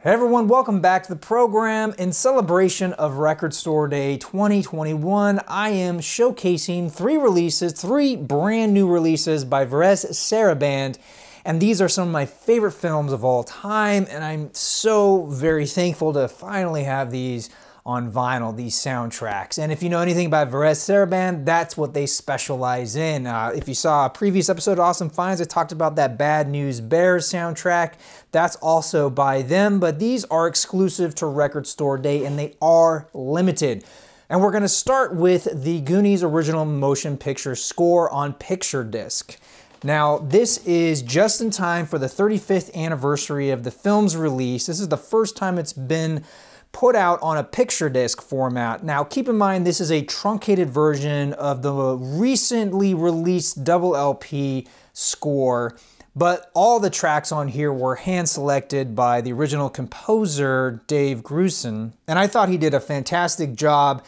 Hey everyone, welcome back to the program. In celebration of Record Store Day 2021, I am showcasing three brand new releases by Varèse Sarabande. And these are some of my favorite films of all time, and I'm so very thankful to finally have these on vinyl, these soundtracks. And if you know anything about Varèse Sarabande, that's what they specialize in. If you saw a previous episode of Awesome Finds, I talked about that Bad News Bears soundtrack. That's also by them, but these are exclusive to Record Store Day and they are limited. And we're gonna start with the Goonies original motion picture score on picture disc. Now, this is just in time for the 35th anniversary of the film's release. This is the first time it's been put out on a picture disc format. Now, keep in mind, this is a truncated version of the recently released double LP score, but all the tracks on here were hand-selected by the original composer, Dave Grusin, and I thought he did a fantastic job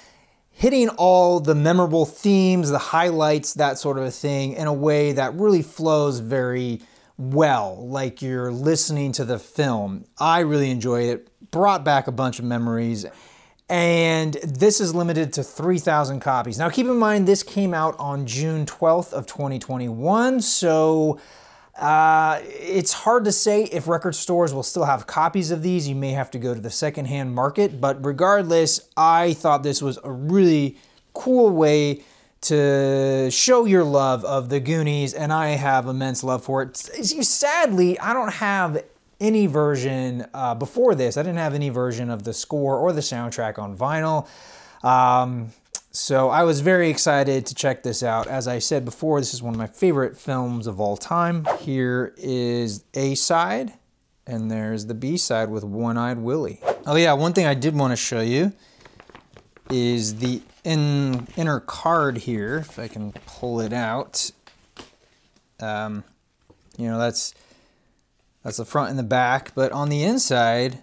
hitting all the memorable themes, the highlights, that sort of a thing, in a way that really flows very well, like you're listening to the film. I really enjoyed it, brought back a bunch of memories, and this is limited to 3,000 copies. Now keep in mind, this came out on June 12th of 2021, so it's hard to say if record stores will still have copies of these. You may have to go to the secondhand market, but regardless, I thought this was a really cool way to show your love of the Goonies, and I have immense love for it. Sadly, I don't have any version before this. I didn't have any version of the score or the soundtrack on vinyl. So I was very excited to check this out. As I said before, this is one of my favorite films of all time. Here is A side, and there's the B side with One-Eyed Willie. Oh yeah, one thing I did want to show you is the inner card here, if I can pull it out. You know, that's the front and the back, but on the inside,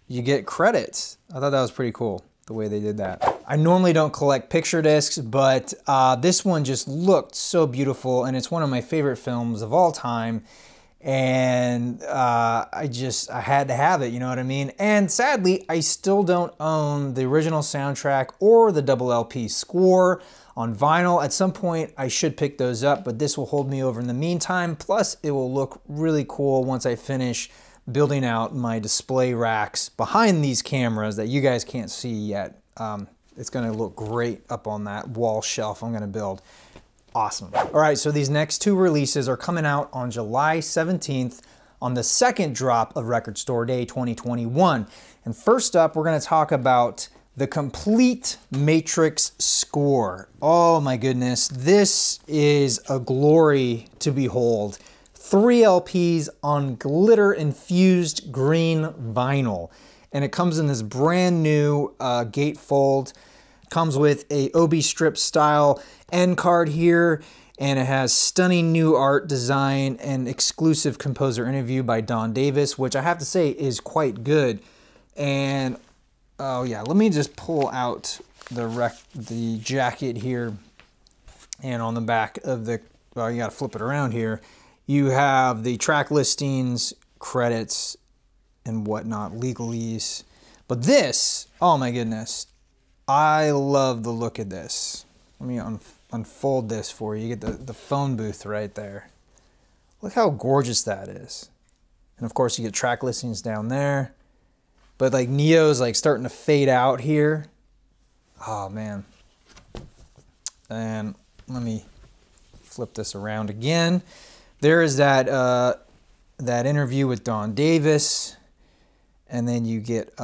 you get credits. I thought that was pretty cool, the way they did that. I normally don't collect picture discs, but this one just looked so beautiful, and it's one of my favorite films of all time. And I had to have it, you know what I mean? And sadly, I still don't own the original soundtrack or the double LP score on vinyl. At some point, I should pick those up, but this will hold me over in the meantime. Plus, it will look really cool once I finish building out my display racks behind these cameras that you guys can't see yet. It's gonna look great up on that wall shelf I'm gonna build. Awesome. All right, so these next two releases are coming out on July 17th on the second drop of Record Store Day 2021. And first up, we're gonna talk about the complete Matrix score. Oh my goodness, this is a glory to behold. 3 LPs on glitter-infused green vinyl. And it comes in this brand new gatefold. Comes with a OB strip style end card here, and it has stunning new art design and exclusive composer interview by Don Davis, which I have to say is quite good. And oh yeah, let me just pull out the jacket here, and on the back of the, well, you gotta flip it around here. You have the track listings, credits, and whatnot, legalese. But this, oh my goodness, I love the look of this. Let me unfold this for you. You get the phone booth right there. Look how gorgeous that is. And of course you get track listings down there. But like Neo's like starting to fade out here. Oh man. And let me flip this around again. There is that interview with Don Davis. And then you get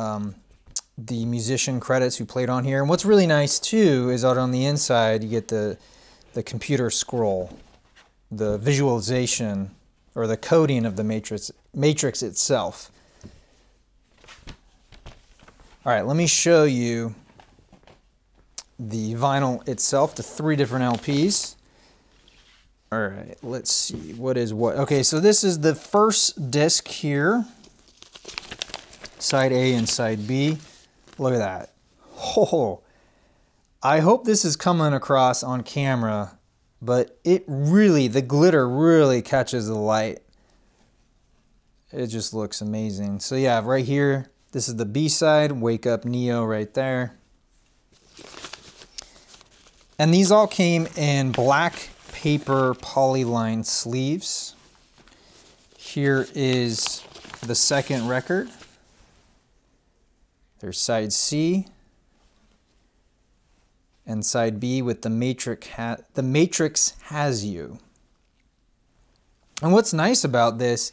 the musician credits who played on here. And what's really nice too is out on the inside you get the computer scroll, the visualization or the coding of the matrix itself. All right, let me show you the vinyl itself, the 3 different LPs. All right, let's see what is what. Okay, so this is the first disc here, side A and side B. Look at that. Oh, I hope this is coming across on camera, but it really, the glitter really catches the light. It just looks amazing. So yeah, right here, this is the B-side, Wake Up Neo right there. And these all came in black paper polyline sleeves. Here is the second record. There's side C and side B with The Matrix Has You. And what's nice about this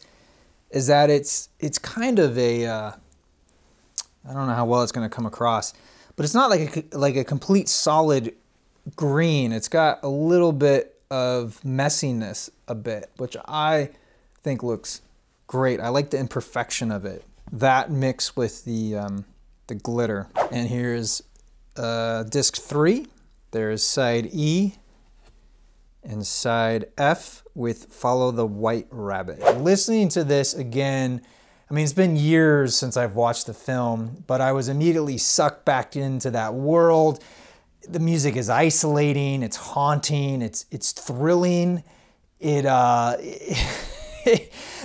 is that it's kind of a, I don't know how well it's going to come across, but it's not like a complete solid green. It's got a little bit of messiness a bit, which I think looks great. I like the imperfection of it. That mixed with the glitter. And here's disc 3. There's side E and side F with Follow the White Rabbit. Listening to this again, I mean, it's been years since I've watched the film, but I was immediately sucked back into that world. The music is isolating, it's haunting, it's thrilling.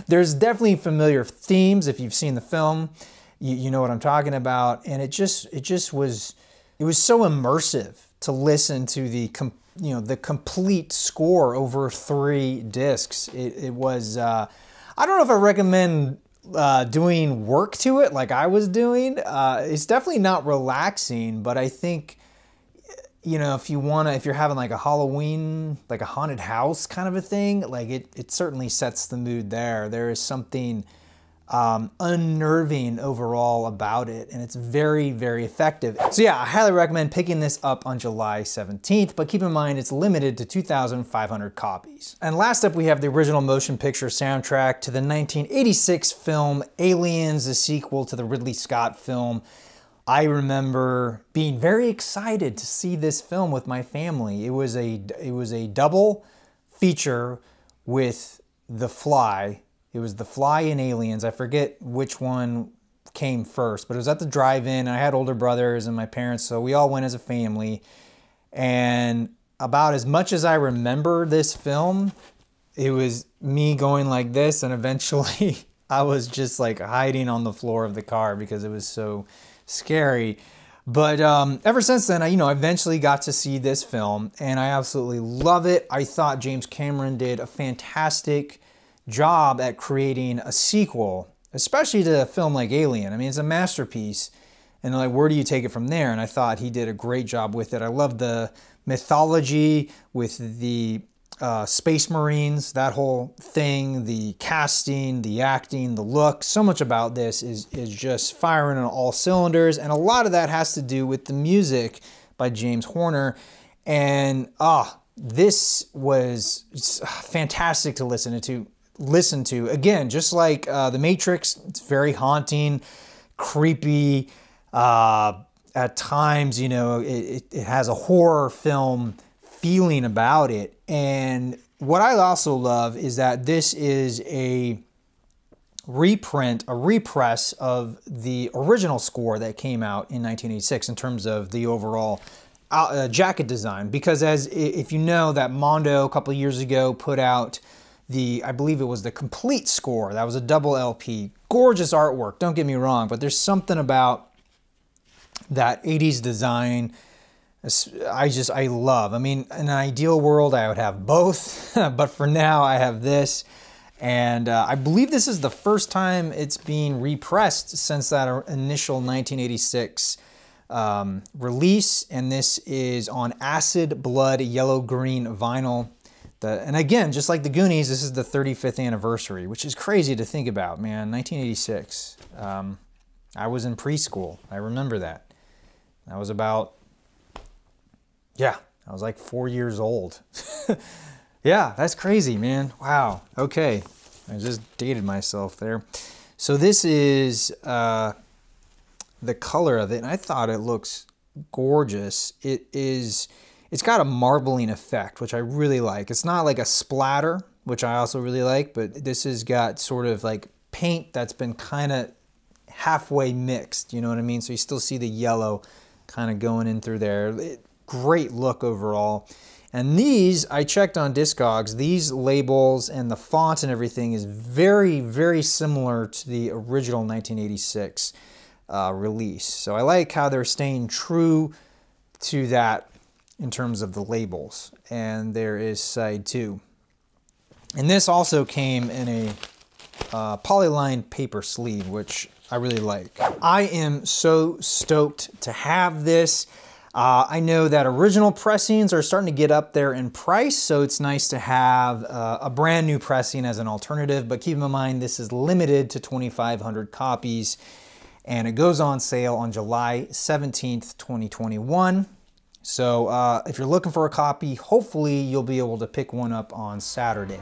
There's definitely familiar themes if you've seen the film. You know what I'm talking about, and it was so immersive to listen to the complete score over 3 discs. It was I don't know if I recommend doing work to it like I was doing. It's definitely not relaxing, but I think, you know, if you're having like a Halloween, like a haunted house kind of a thing, like it certainly sets the mood there. There is something unnerving overall about it, and it's very, very effective. So yeah, I highly recommend picking this up on July 17th, but keep in mind it's limited to 2,500 copies. And last up, we have the original motion picture soundtrack to the 1986 film Aliens, the sequel to the Ridley Scott film. I remember being very excited to see this film with my family. It was a double feature with The Fly. It was The Fly and Aliens. I forget which one came first, but it was at the drive-in. I had older brothers and my parents, so we all went as a family. And about as much as I remember this film, it was me going like this, and eventually I was just like hiding on the floor of the car because it was so scary. But ever since then, I eventually got to see this film, and I absolutely love it. I thought James Cameron did a fantastic job at creating a sequel, especially to a film like Alien. I mean, it's a masterpiece, and like, where do you take it from there? And I thought he did a great job with it. I love the mythology with the Space Marines, that whole thing, the casting, the acting, the look. So much about this is just firing on all cylinders, and a lot of that has to do with the music by James Horner. And this was fantastic to listen to. Again, just like The Matrix, it's very haunting, creepy. At times, it has a horror film feeling about it. And what I also love is that this is a repress of the original score that came out in 1986 in terms of the overall jacket design. Because if you know that Mondo a couple of years ago put out I believe it was the complete score. That was a double LP. Gorgeous artwork, don't get me wrong, but there's something about that 80s design I love. I mean, in an ideal world, I would have both, but for now, I have this. And I believe this is the first time it's being repressed since that initial 1986 release. And this is on acid blood yellow-green vinyl. And again, just like the Goonies, this is the 35th anniversary, which is crazy to think about, man. 1986. I was in preschool. I remember that. I was about... yeah, I was like 4 years old. Yeah, that's crazy, man. Wow. Okay. I just dated myself there. So this is the color of it, and I thought it looks gorgeous. It's got a marbling effect, which I really like. It's not like a splatter, which I also really like, but this has got sort of like paint that's been kind of halfway mixed, you know what I mean? So you still see the yellow kind of going in through there. Great look overall. And these, I checked on Discogs, these labels and the font and everything is very, very similar to the original 1986 release. So I like how they're staying true to that in terms of the labels. And there is side 2. And this also came in a polylined paper sleeve, which I really like. I am so stoked to have this. I know that original pressings are starting to get up there in price, so it's nice to have a brand new pressing as an alternative, but keep in mind this is limited to 2,500 copies, and it goes on sale on July 17th, 2021. So if you're looking for a copy, hopefully you'll be able to pick one up on Saturday.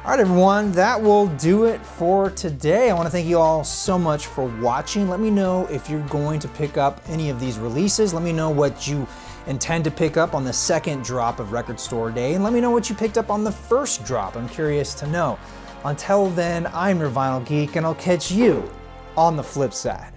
All right, everyone, that will do it for today. I want to thank you all so much for watching. Let me know if you're going to pick up any of these releases. Let me know what you intend to pick up on the second drop of Record Store Day, and let me know what you picked up on the first drop. I'm curious to know. Until then, I'm your Vinyl Geek, and I'll catch you on the flip side.